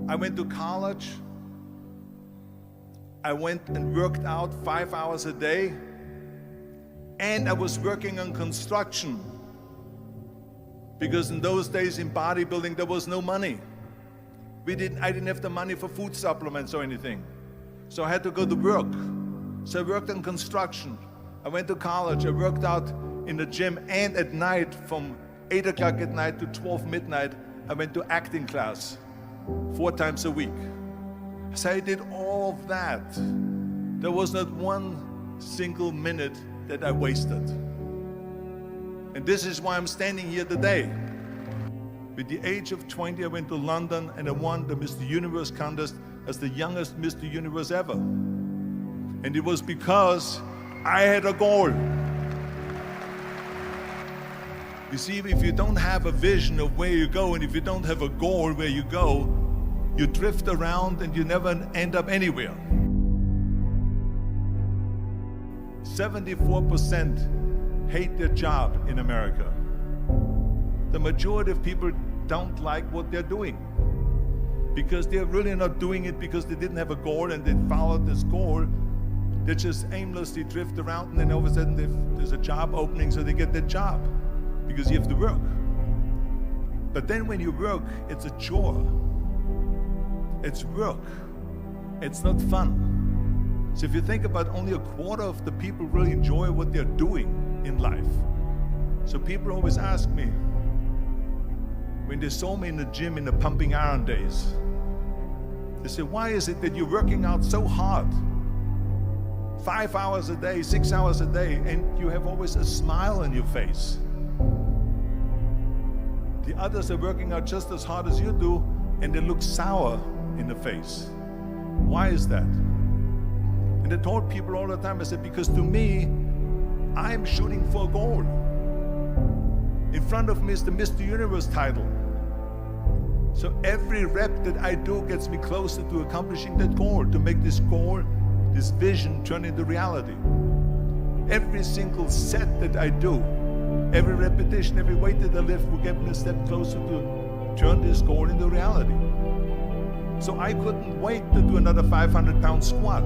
I went to college. I went and worked out 5 hours a day, and I was working on construction, because in those days in bodybuilding there was no money. I didn't have the money for food supplements or anything, so I had to go to work. So I worked on construction. I went to college. I worked out in the gym, and at night from 8 o'clock at night to 12 midnight, I went to acting class 4 times a week. So I did all of that. There was not one single minute that I wasted. And this is why I'm standing here today. With the age of 20, I went to London and I won the Mr. Universe contest as the youngest Mr. Universe ever. And it was because I had a goal. You see, if you don't have a vision of where you go, and if you don't have a goal where you go, you drift around and you never end up anywhere. 74% hate their job in America. The majority of people don't like what they're doing because they're really not doing it because they didn't have a goal and they followed this goal. They just aimlessly drift around, and then all of a sudden there's a job opening, so they get that job because you have to work. But then when you work, it's a chore. It's work. It's not fun. So if you think about, only a quarter of the people really enjoy what they're doing in life. So people always ask me, when they saw me in the gym in the pumping iron days, they say, why is it that you're working out so hard? 5 hours a day, 6 hours a day, and you have always a smile on your face. The others are working out just as hard as you do, and they look sour in the face. Why is that? And I told people all the time, I said, because to me, I'm shooting for a goal. In front of me is the Mr. Universe title. So every rep that I do gets me closer to accomplishing that goal, to make this goal, this vision, turn into reality. Every single set that I do, every repetition, every weight that I lift will get me a step closer to turn this goal into reality. So I couldn't wait to do another 500-pound squat.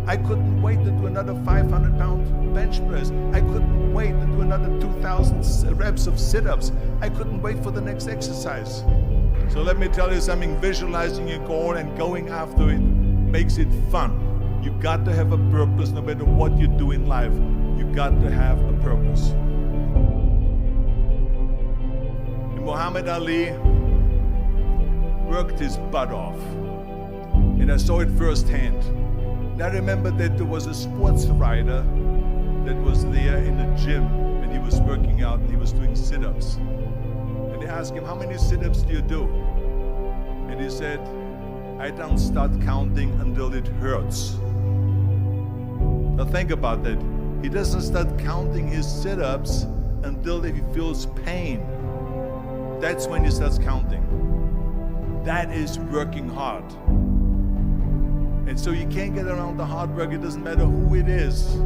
I couldn't wait to do another 500-pound bench press. I couldn't wait to do another 2,000 reps of sit-ups. I couldn't wait for the next exercise. So let me tell you something, visualizing your goal and going after it makes it fun. You got to have a purpose no matter what you do in life. You got to have a purpose. And Muhammad Ali worked his butt off. And I saw it firsthand. And I remember that there was a sports writer that was there in the gym when he was working out and he was doing sit-ups. And they asked him, how many sit-ups do you do? And he said, I don't start counting until it hurts. Now think about that. He doesn't start counting his sit-ups until he feels pain. That's when he starts counting. That is working hard. And so you can't get around the hard work. It doesn't matter who it is.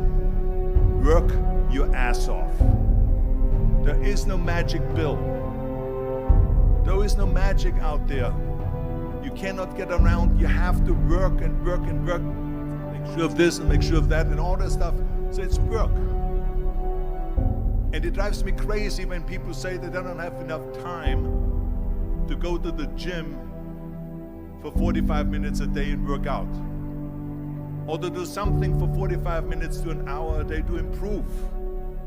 Work your ass off. There is no magic pill. There is no magic out there. You cannot get around. You have to work and work and work. Make sure of this and make sure of that and all that stuff. So it's work. And it drives me crazy when people say that they don't have enough time to go to the gym for 45 minutes a day and work out. Or to do something for 45 minutes to an hour a day to improve.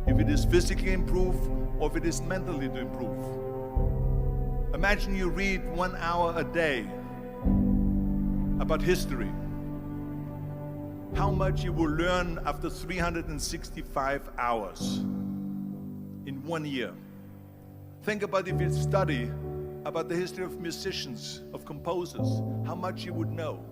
If it is physically improve or if it is mentally to improve. Imagine you read 1 hour a day about history. How much you will learn after 365 hours in 1 year. Think about if you study about the history of musicians, of composers, how much you would know.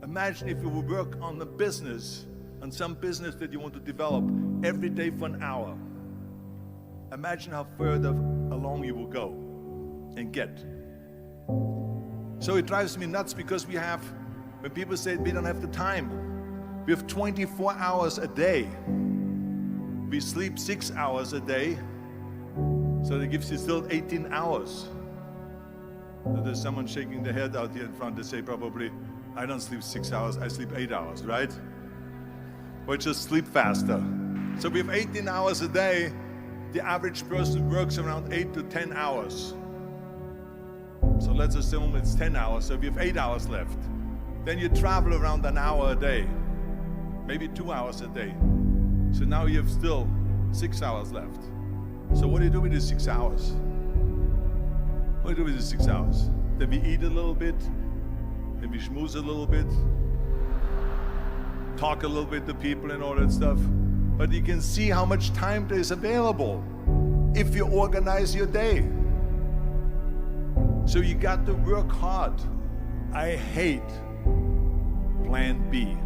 Imagine if you would work on a business, on some business that you want to develop every day for an hour. Imagine how further along you will go and get. So it drives me nuts because when people say we don't have the time, we have 24 hours a day. We sleep 6 hours a day, so that gives you still 18 hours. There's someone shaking their head out here in front. They say probably, I don't sleep 6 hours, I sleep 8 hours, right? Or just sleep faster. So we have 18 hours a day. The average person works around 8 to 10 hours. So let's assume it's 10 hours, so we have 8 hours left. Then you travel around an hour a day, maybe 2 hours a day. So now you have still 6 hours left. So what do you do with these 6 hours? What do you do with these 6 hours? Then we eat a little bit, then we schmooze a little bit, talk a little bit to people and all that stuff. But you can see how much time there is available if you organize your day. So you got to work hard. I hate plan B.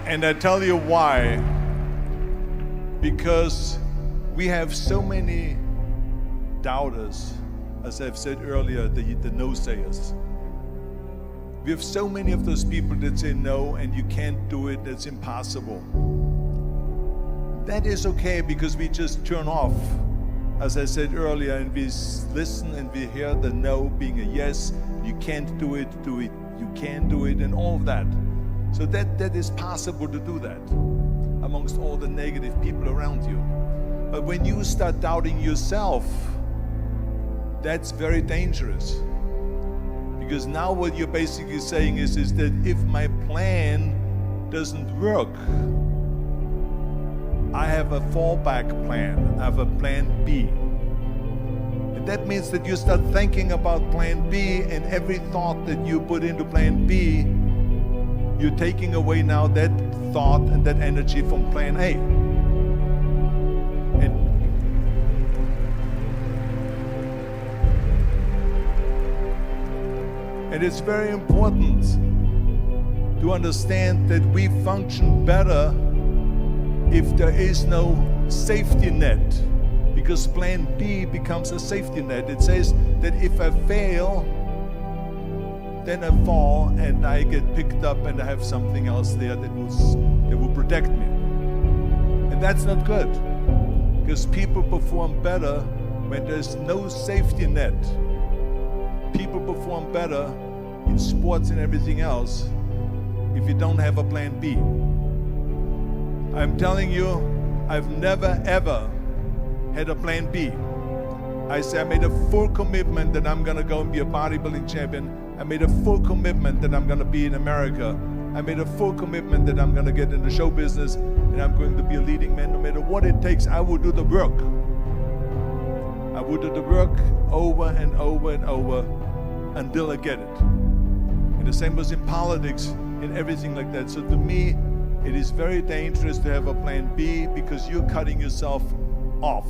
And I tell you why. Because we have so many doubters, as I've said earlier, the no-sayers. We have so many of those people that say no and you can't do it, that's impossible. That is okay because we just turn off, as I said earlier, and we listen and we hear the no being a yes. You can't do it, you can do it, and all of that. So that is possible to do that amongst all the negative people around you. But when you start doubting yourself, that's very dangerous. Because now what you're basically saying is that if my plan doesn't work, I have a fallback plan, I have a plan B. And that means that you start thinking about plan B, and every thought that you put into plan B, you're taking away now that thought and that energy from plan A. And it's very important to understand that we function better if there is no safety net, because plan B becomes a safety net. It says that if I fail, then I fall and I get picked up and I have something else there that will protect me. And that's not good, because people perform better when there's no safety net. People perform better in sports and everything else if you don't have a plan B. I'm telling you, I've never ever had a plan B. I made a full commitment that I'm gonna go and be a bodybuilding champion. I made a full commitment that I'm gonna be in America. I made a full commitment that I'm gonna get in the show business and I'm going to be a leading man. No matter what it takes, I will do the work. I will do the work over and over and over until I get it. And the same was in politics and everything like that. So to me, it is very dangerous to have a plan B, because you're cutting yourself off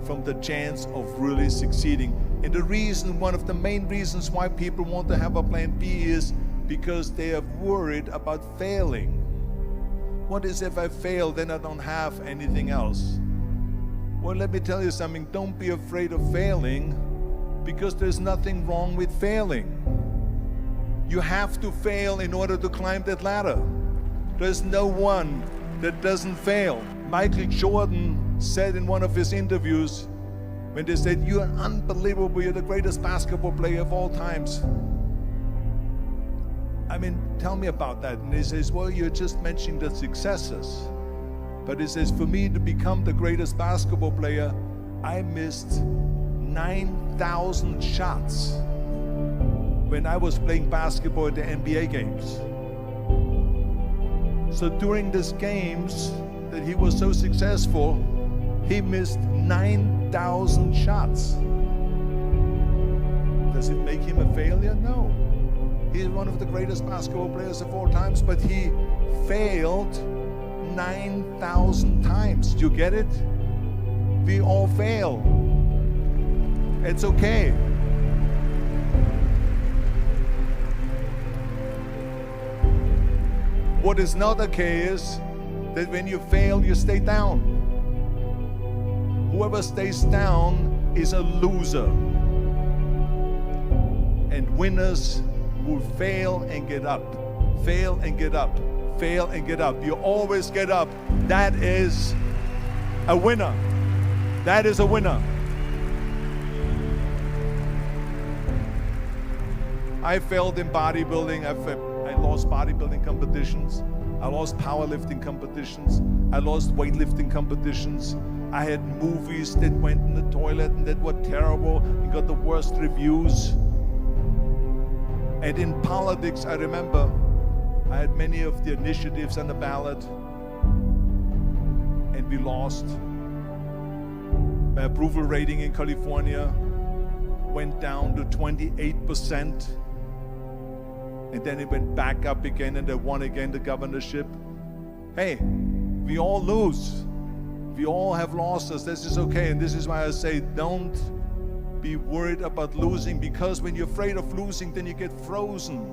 from the chance of really succeeding. And the reason, one of the main reasons why people want to have a plan B is because they are worried about failing. What is if I fail, then I don't have anything else? Well, let me tell you something. Don't be afraid of failing, because there's nothing wrong with failing. You have to fail in order to climb that ladder. There's no one that doesn't fail. Michael Jordan said in one of his interviews, when they said, "You're unbelievable, you're the greatest basketball player of all times." I mean, tell me about that. And he says, well, you're just mentioning the successes. But he says, for me to become the greatest basketball player, I missed 9,000 shots when I was playing basketball at the NBA games. So during these games that he was so successful, he missed 9,000 shots. Does it make him a failure? No. He's one of the greatest basketball players of all times, but he failed 9,000 times. Do you get it? We all fail. It's okay. What is not okay is that when you fail, you stay down. Whoever stays down is a loser. And winners will fail and get up, fail and get up, fail and get up. You always get up. That is a winner. That is a winner. I failed in bodybuilding. I lost bodybuilding competitions. I lost powerlifting competitions. I lost weightlifting competitions. I had movies that went in the toilet and that were terrible and got the worst reviews. And in politics, I remember I had many of the initiatives on the ballot, and we lost. My approval rating in California went down to 28%, and then it went back up again, and I won again the governorship. Hey, we all lose. We all have losses. This is okay, and this is why I say don't be worried about losing, because when you're afraid of losing, then you get frozen.